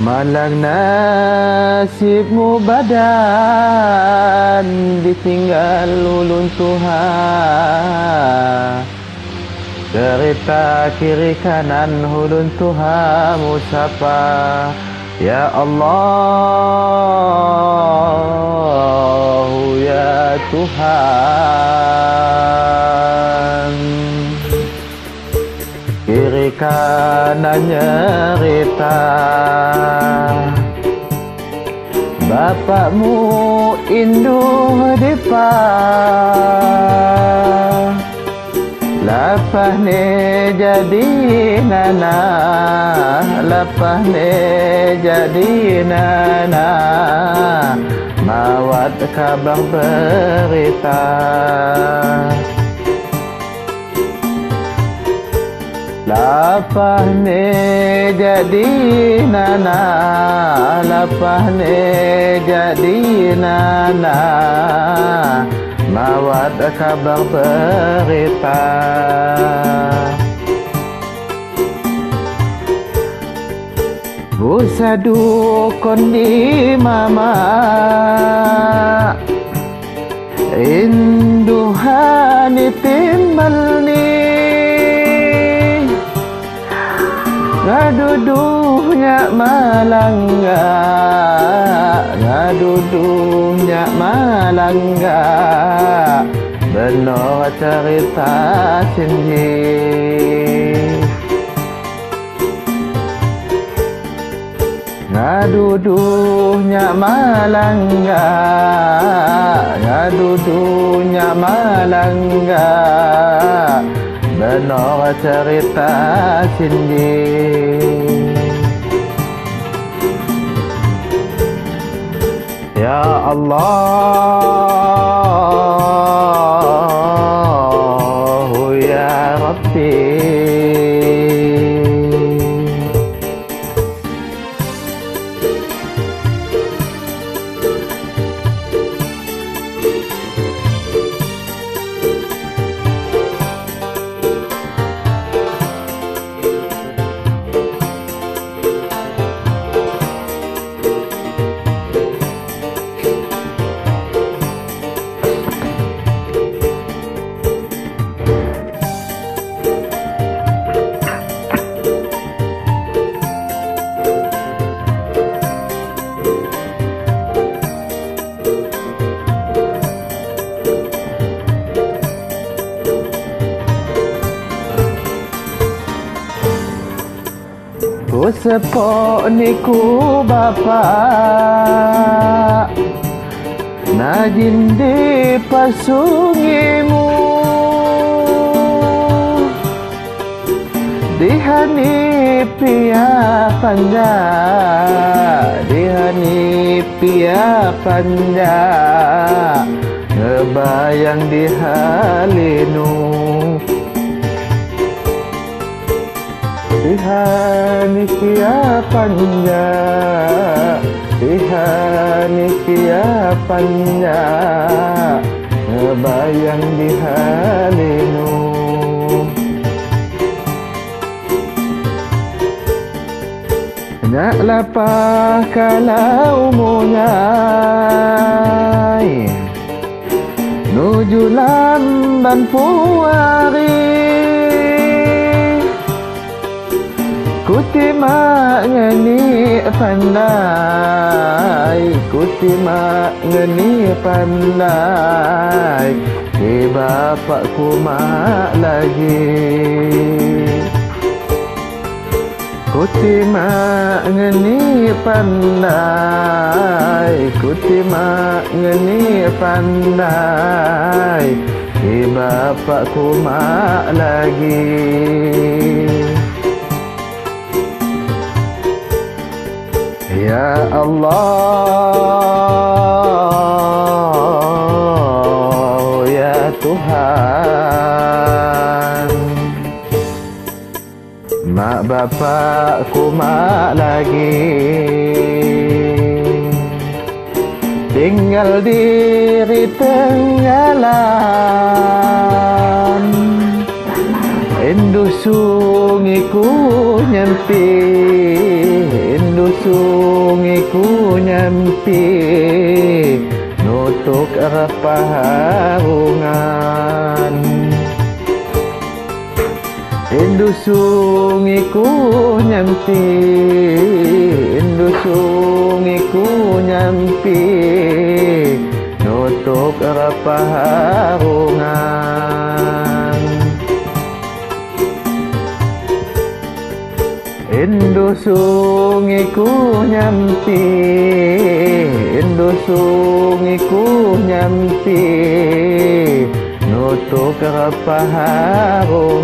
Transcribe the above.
Malang nasibmu badan ditinggal ulun Tuhan. Kereta kiri kanan ulun Tuhan musapa. Ya Allah, ya Tuhan. Kiri kanan nyerita, bapakmu induh dipa. Lapah ne jadi nana, lapah ne jadi nana, mawat kabar berita. Lapah ne jadi nana, lapah ne jadi nana, mawat kabar berita. Busadu kondi mama, induhani timbalni. Ngaduduhnya malangga, ngaduduhnya malangga, benar cerita sini. Ngaduduhnya malangga, ngaduduhnya malangga, benar cerita sini. Ya Allah, ya Rabbi. Ku sepok niku bapak, najin di pasungimu. Dihani pia panja, dihani pia panja, ngebayang di halinu. Dihani pia panja, dihani pia panja, ngebayang di halinu. Nyak lapah kalau munyai, nuju lamban puari. Kutima ngeni pandai, kutima ngeni pandai, ke bapakku mak lagi. Kutima ngeni pandai, kutima ngeni pandai, ke bapakku mak lagi. Ya Allah, ya Tuhan. Mak bapakku mak lagi, tinggal diri tenggelam. nyampi, Indu sungiku nyampi, nutuk arah paharungan. Indu sungiku nyampi, Indu sungiku nyampi, nutuk arah paharungan. Indu sungiku nyampi, Indu sungiku nyampi, nutuk arah paharungan.